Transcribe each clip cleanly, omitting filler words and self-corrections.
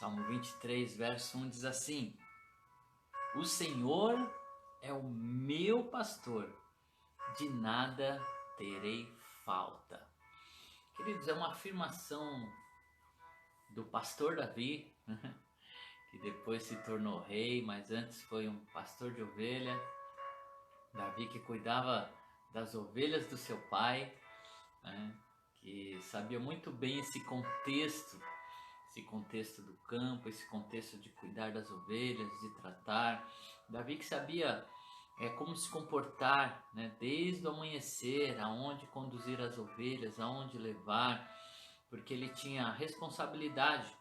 Salmo 23, verso 1 diz assim: O Senhor é o meu pastor, de nada terei falta. Queridos, é uma afirmação do pastor Davi, que depois se tornou rei, mas antes foi um pastor de ovelha. Davi que cuidava das ovelhas do seu pai, né? Que sabia muito bem esse contexto do campo, esse contexto de cuidar das ovelhas, de tratar. Davi que sabia como se comportar, né? Desde o amanhecer, aonde conduzir as ovelhas, aonde levar, porque ele tinha a responsabilidade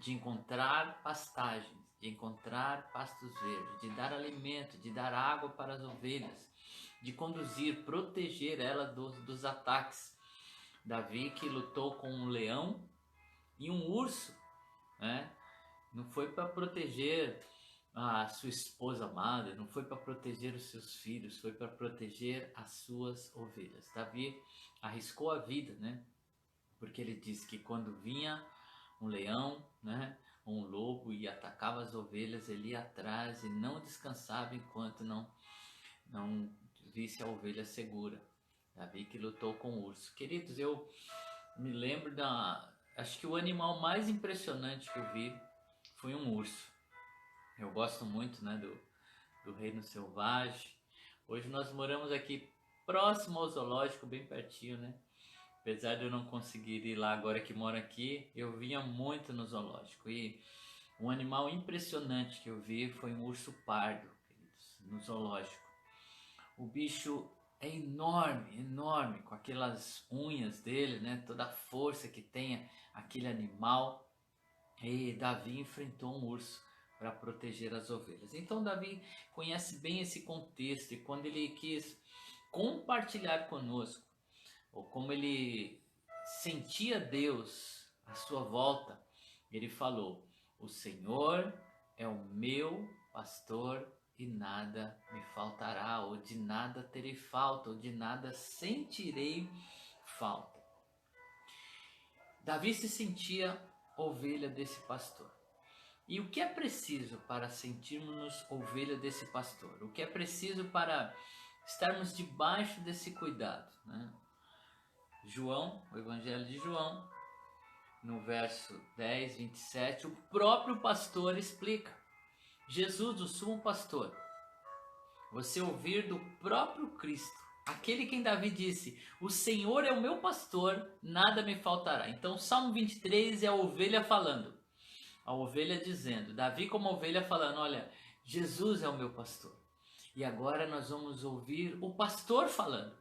de encontrar pastagens, de encontrar pastos verdes, de dar alimento, de dar água para as ovelhas, de conduzir, proteger ela dos ataques. Davi que lutou com um leão e um urso, né? Não foi para proteger a sua esposa amada, não foi para proteger os seus filhos, foi para proteger as suas ovelhas. Davi arriscou a vida, né? Porque ele disse que quando vinha um leão, né, um lobo e atacava as ovelhas, ele ia atrás e não descansava enquanto não visse a ovelha segura. Davi que lutou com o urso. Queridos, eu me lembro acho que o animal mais impressionante que eu vi foi um urso. Eu gosto muito, né, do reino selvagem. Hoje nós moramos aqui próximo ao zoológico, bem pertinho, né? Apesar de eu não conseguir ir lá agora que moro aqui, eu vinha muito no zoológico. E um animal impressionante que eu vi foi um urso pardo, queridos, no zoológico. O bicho é enorme, enorme, com aquelas unhas dele, né? Toda a força que tem aquele animal. E Davi enfrentou um urso para proteger as ovelhas. Então Davi conhece bem esse contexto, e quando ele quis compartilhar conosco, ou como ele sentia Deus à sua volta, ele falou: O Senhor é o meu pastor e nada me faltará, ou de nada terei falta, ou de nada sentirei falta. Davi se sentia ovelha desse pastor. E o que é preciso para sentirmos ovelha desse pastor? O que é preciso para estarmos debaixo desse cuidado, né? João, o Evangelho de João, no verso 10, 27, o próprio pastor explica. Jesus, o sumo pastor, você ouvir do próprio Cristo, aquele quem Davi disse: O Senhor é o meu pastor, nada me faltará. Então, Salmo 23 é a ovelha falando. A ovelha dizendo, Davi como ovelha falando: olha, Jesus é o meu pastor. E agora nós vamos ouvir o pastor falando.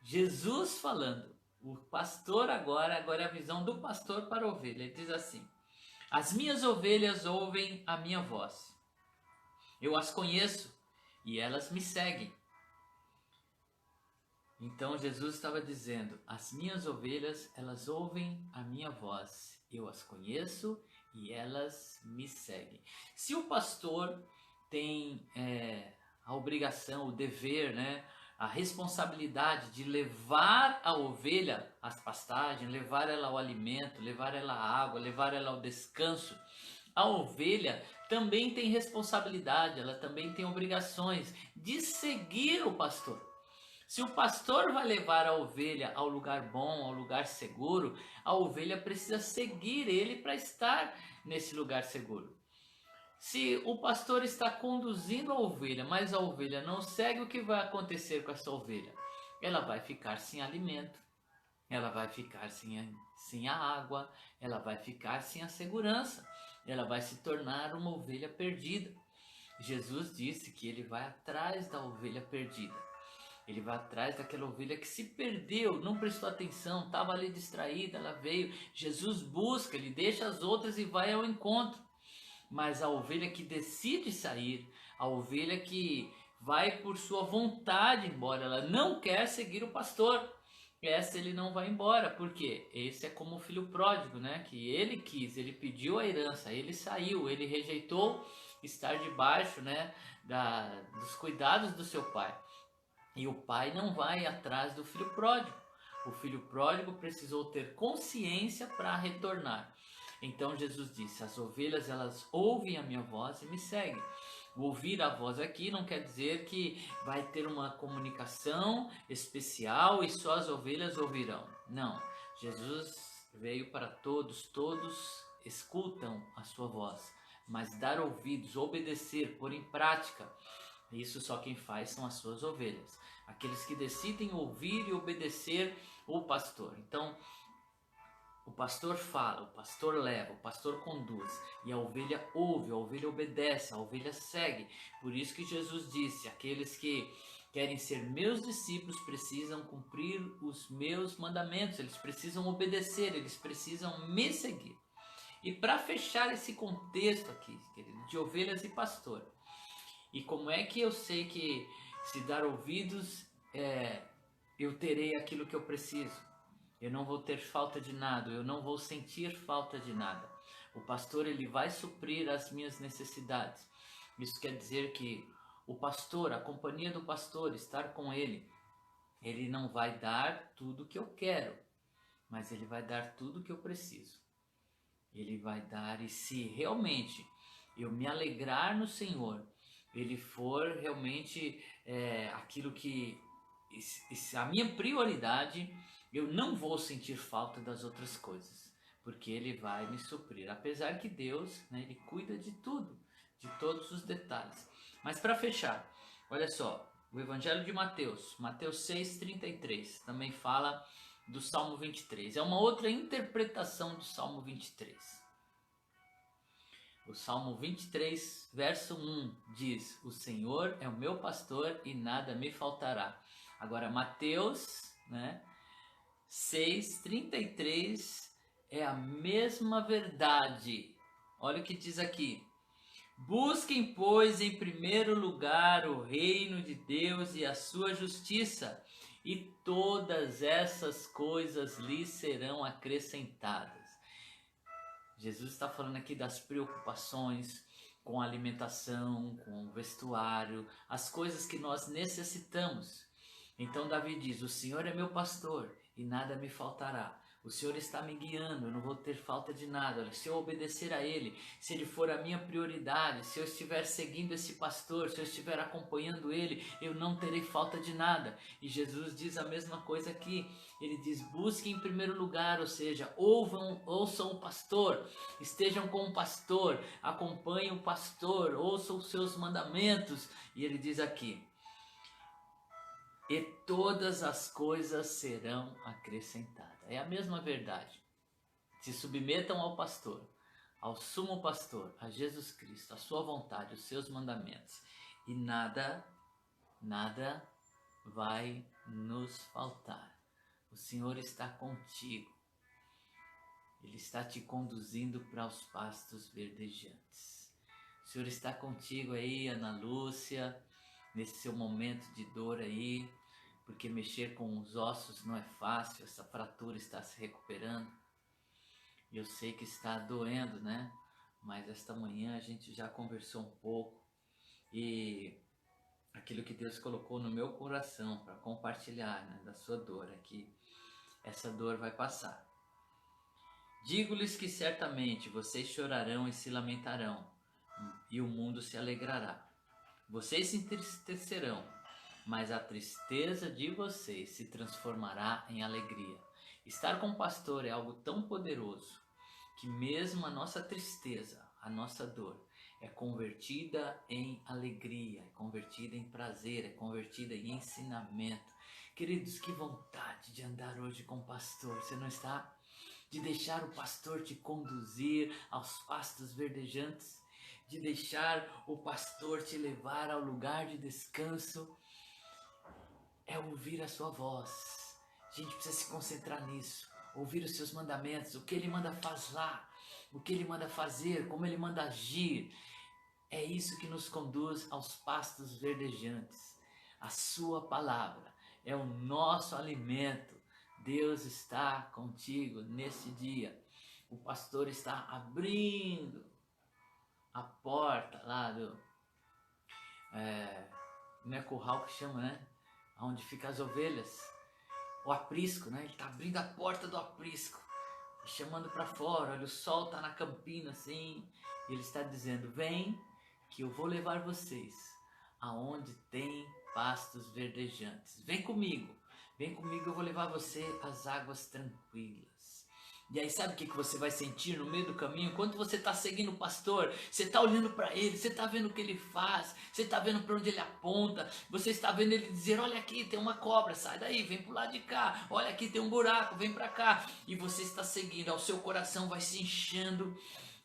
Jesus falando. O pastor agora é a visão do pastor para a ovelha. Ele diz assim: As minhas ovelhas ouvem a minha voz. Eu as conheço e elas me seguem. Então Jesus estava dizendo: as minhas ovelhas, elas ouvem a minha voz. Eu as conheço e elas me seguem. Se o pastor tem a obrigação, o dever, né, a responsabilidade de levar a ovelha às pastagens, levar ela ao alimento, levar ela à água, levar ela ao descanso, a ovelha também tem responsabilidade, ela também tem obrigações de seguir o pastor. Se o pastor vai levar a ovelha ao lugar bom, ao lugar seguro, a ovelha precisa seguir ele para estar nesse lugar seguro. Se o pastor está conduzindo a ovelha, mas a ovelha não segue, o que vai acontecer com essa ovelha? Ela vai ficar sem alimento, ela vai ficar sem a água, ela vai ficar sem a segurança, ela vai se tornar uma ovelha perdida. Jesus disse que ele vai atrás da ovelha perdida. Ele vai atrás daquela ovelha que se perdeu, não prestou atenção, estava ali distraída, ela veio. Jesus busca, ele deixa as outras e vai ao encontro. Mas a ovelha que decide sair, a ovelha que vai por sua vontade embora, ela não quer seguir o pastor, essa ele não vai embora. Por quê? Esse é como o filho pródigo, né? Que ele quis, ele pediu a herança, ele saiu, ele rejeitou estar debaixo, né, dos cuidados do seu pai. E o pai não vai atrás do filho pródigo. O filho pródigo precisou ter consciência para retornar. Então Jesus disse, as ovelhas elas ouvem a minha voz e me seguem. O ouvir a voz aqui não quer dizer que vai ter uma comunicação especial e só as ovelhas ouvirão. Não, Jesus veio para todos, todos escutam a sua voz, mas dar ouvidos, obedecer, pôr em prática, isso só quem faz são as suas ovelhas, aqueles que decidem ouvir e obedecer o pastor. Então, o pastor fala, o pastor leva, o pastor conduz, e a ovelha ouve, a ovelha obedece, a ovelha segue. Por isso que Jesus disse, aqueles que querem ser meus discípulos precisam cumprir os meus mandamentos, eles precisam obedecer, eles precisam me seguir. E para fechar esse contexto aqui, querido, de ovelhas e pastor, e como é que eu sei que se dar ouvidos, eu terei aquilo que eu preciso? Eu não vou ter falta de nada, eu não vou sentir falta de nada. O pastor ele vai suprir as minhas necessidades. Isso quer dizer que o pastor, a companhia do pastor, estar com ele, ele não vai dar tudo que eu quero, mas ele vai dar tudo que eu preciso. Ele vai dar, e se realmente eu me alegrar no Senhor, ele for realmente aquilo que, a minha prioridade, eu não vou sentir falta das outras coisas, porque ele vai me suprir. Apesar que Deus, né, ele cuida de tudo, de todos os detalhes. Mas para fechar, olha só, o Evangelho de Mateus, Mateus 6:33, também fala do Salmo 23. É uma outra interpretação do Salmo 23. O Salmo 23, verso 1 diz, o Senhor é o meu pastor e nada me faltará. Agora Mateus, né, 6:33 é a mesma verdade. Olha o que diz aqui. Busquem, pois, em primeiro lugar o reino de Deus e a sua justiça, e todas essas coisas lhes serão acrescentadas. Jesus está falando aqui das preocupações com a alimentação, com o vestuário, as coisas que nós necessitamos. Então Davi diz, o Senhor é meu pastor e nada me faltará. O Senhor está me guiando, eu não vou ter falta de nada. Se eu obedecer a Ele, se Ele for a minha prioridade, se eu estiver seguindo esse pastor, se eu estiver acompanhando Ele, eu não terei falta de nada. E Jesus diz a mesma coisa aqui. Ele diz, busquem em primeiro lugar, ou seja, ouçam o pastor, estejam com o pastor, acompanhem o pastor, ouçam os seus mandamentos. E Ele diz aqui, e todas as coisas serão acrescentadas. É a mesma verdade. Se submetam ao pastor, ao sumo pastor, a Jesus Cristo, a sua vontade, os seus mandamentos, e nada vai nos faltar. O Senhor está contigo. Ele está te conduzindo para os pastos verdejantes. O Senhor está contigo aí, Ana Lúcia, nesse seu momento de dor aí, porque mexer com os ossos não é fácil, essa fratura está se recuperando. Eu sei que está doendo, né? Mas esta manhã a gente já conversou um pouco e aquilo que Deus colocou no meu coração para compartilhar, né, da sua dor é que essa dor vai passar. Digo-lhes que certamente vocês chorarão e se lamentarão, e o mundo se alegrará. Vocês se entristecerão, mas a tristeza de vocês se transformará em alegria. Estar com o pastor é algo tão poderoso que mesmo a nossa tristeza, a nossa dor, é convertida em alegria, é convertida em prazer, é convertida em ensinamento. Queridos, que vontade de andar hoje com o pastor, você não está? De deixar o pastor te conduzir aos pastos verdejantes, de deixar o pastor te levar ao lugar de descanso, é ouvir a sua voz. A gente precisa se concentrar nisso, ouvir os seus mandamentos, o que ele manda fazer, o que ele manda fazer, como ele manda agir. É isso que nos conduz aos pastos verdejantes. A sua palavra é o nosso alimento. Deus está contigo nesse dia. O pastor está abrindo a porta lá do... não é curral que chama, né? Onde ficam as ovelhas. O aprisco, né? Ele está abrindo a porta do aprisco. chamando para fora. Olha, o sol está na campina assim, e ele está dizendo: vem que eu vou levar vocês aonde tem pastos verdejantes. Vem comigo, eu vou levar você às águas tranquilas. E aí sabe o que você vai sentir no meio do caminho? Enquanto você está seguindo o pastor, você está olhando para ele, você está vendo o que ele faz, você está vendo para onde ele aponta, você está vendo ele dizer: olha aqui tem uma cobra, sai daí, vem para o lado de cá, olha aqui tem um buraco, vem para cá. E você está seguindo, o seu coração vai se enchendo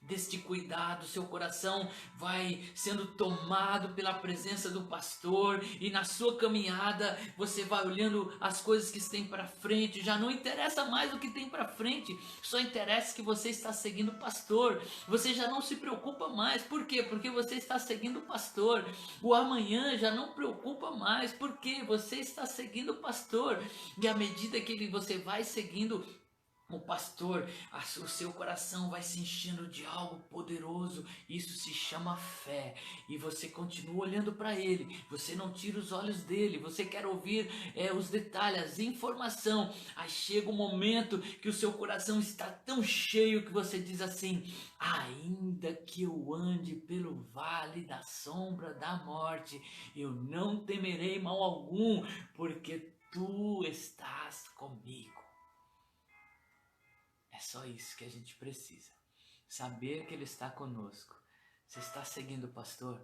deste cuidado, seu coração vai sendo tomado pela presença do pastor, e na sua caminhada você vai olhando as coisas que tem para frente. Já não interessa mais o que tem para frente, só interessa que você está seguindo o pastor. Você já não se preocupa mais. Por quê? Porque você está seguindo o pastor. O amanhã já não preocupa mais, porque você está seguindo o pastor. E à medida que você vai seguindo o pastor, o seu coração vai se enchendo de algo poderoso. Isso se chama fé. E você continua olhando para ele, você não tira os olhos dele, você quer ouvir os detalhes, a informação. Aí chega um momento que o seu coração está tão cheio que você diz assim: ainda que eu ande pelo vale da sombra da morte, eu não temerei mal algum, porque tu estás comigo. É só isso que a gente precisa. Saber que ele está conosco. Você está seguindo o pastor?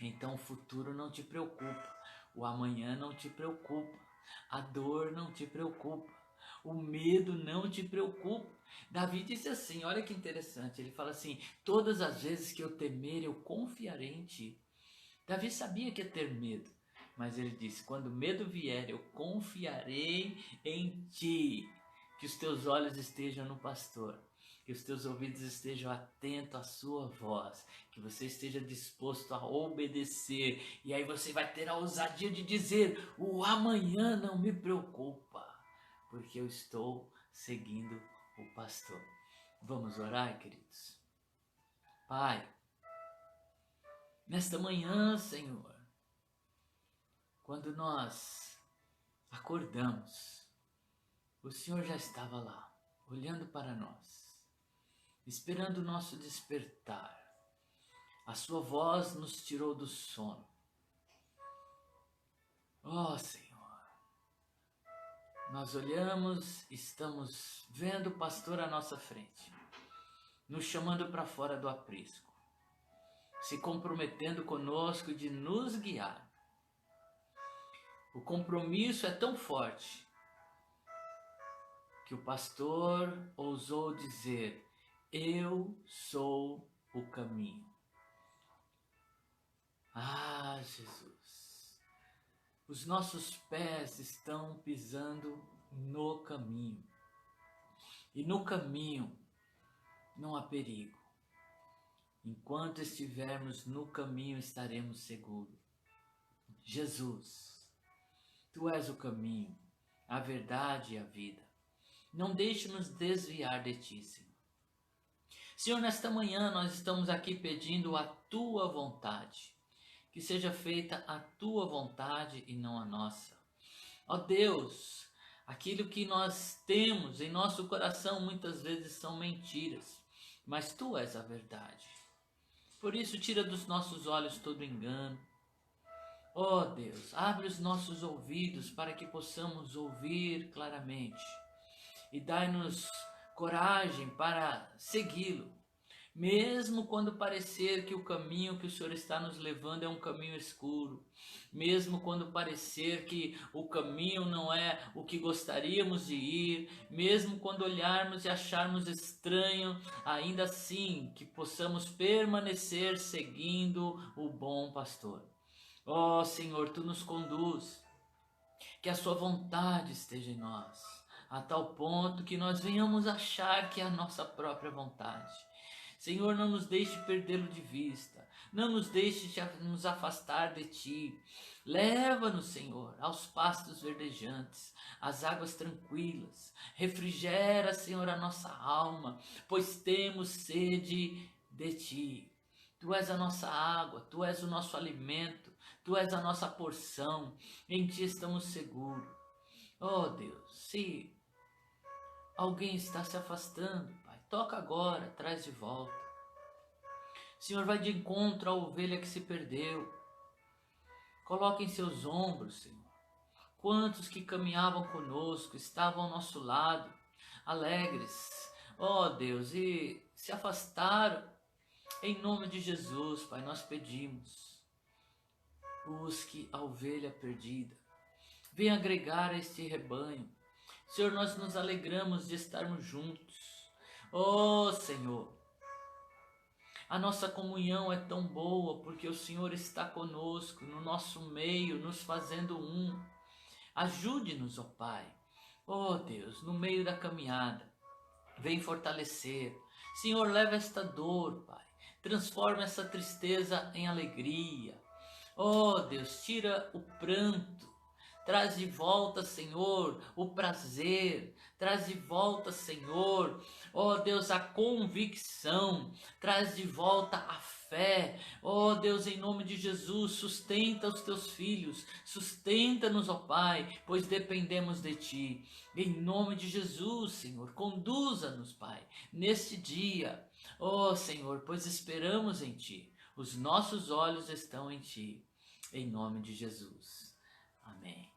Então o futuro não te preocupa. O amanhã não te preocupa. A dor não te preocupa. O medo não te preocupa. Davi disse assim, olha que interessante. Ele fala assim: todas as vezes que eu temer, eu confiarei em ti. Davi sabia que ia ter medo. Mas ele disse: quando o medo vier, eu confiarei em ti. Que os teus olhos estejam no pastor, que os teus ouvidos estejam atentos à sua voz, que você esteja disposto a obedecer, e aí você vai ter a ousadia de dizer: o amanhã não me preocupa, porque eu estou seguindo o pastor. Vamos orar, queridos? Pai, nesta manhã, Senhor, quando nós acordamos, o Senhor já estava lá, olhando para nós, esperando o nosso despertar. A sua voz nos tirou do sono. Oh, Senhor, nós olhamos, estamos vendo o pastor à nossa frente, nos chamando para fora do aprisco, se comprometendo conosco de nos guiar. O compromisso é tão forte que o pastor ousou dizer: eu sou o caminho. Ah, Jesus, os nossos pés estão pisando no caminho, e no caminho não há perigo. Enquanto estivermos no caminho, estaremos seguros. Jesus, tu és o caminho, a verdade e a vida. Não deixe-nos desviar de ti, Senhor. Senhor, nesta manhã nós estamos aqui pedindo a tua vontade. Que seja feita a tua vontade e não a nossa. Ó Deus, aquilo que nós temos em nosso coração muitas vezes são mentiras, mas tu és a verdade. Por isso, tira dos nossos olhos todo engano. Ó Deus, abre os nossos ouvidos para que possamos ouvir claramente. E dai-nos coragem para segui-lo, mesmo quando parecer que o caminho que o Senhor está nos levando é um caminho escuro, mesmo quando parecer que o caminho não é o que gostaríamos de ir, mesmo quando olharmos e acharmos estranho, ainda assim que possamos permanecer seguindo o bom pastor. Ó Senhor, tu nos conduz, que a sua vontade esteja em nós, a tal ponto que nós venhamos achar que é a nossa própria vontade. Senhor, não nos deixe perdê-lo de vista, não nos deixe nos afastar de ti. Leva-nos, Senhor, aos pastos verdejantes, às águas tranquilas. Refrigera, Senhor, a nossa alma, pois temos sede de ti. Tu és a nossa água, tu és o nosso alimento, tu és a nossa porção, em ti estamos seguros. Oh Deus, se alguém está se afastando, Pai. Toca agora, traz de volta. Senhor, vai de encontro à ovelha que se perdeu. Coloca em seus ombros, Senhor. Quantos que caminhavam conosco, estavam ao nosso lado, alegres, ó Deus, e se afastaram. Em nome de Jesus, Pai, nós pedimos, busque a ovelha perdida, venha agregar a este rebanho. Senhor, nós nos alegramos de estarmos juntos. Ó Senhor, a nossa comunhão é tão boa porque o Senhor está conosco, no nosso meio, nos fazendo um. Ajude-nos, ó Pai, ó Deus, no meio da caminhada, vem fortalecer. Senhor, leva esta dor, Pai, transforma essa tristeza em alegria. Ó Deus, tira o pranto, traz de volta, Senhor, o prazer, traz de volta, Senhor, ó Deus, a convicção, traz de volta a fé. Ó Deus, em nome de Jesus, sustenta os teus filhos, sustenta-nos, ó Pai, pois dependemos de Ti. Em nome de Jesus, Senhor, conduza-nos, Pai, neste dia. Ó Senhor, pois esperamos em Ti, os nossos olhos estão em Ti. Em nome de Jesus. Amém.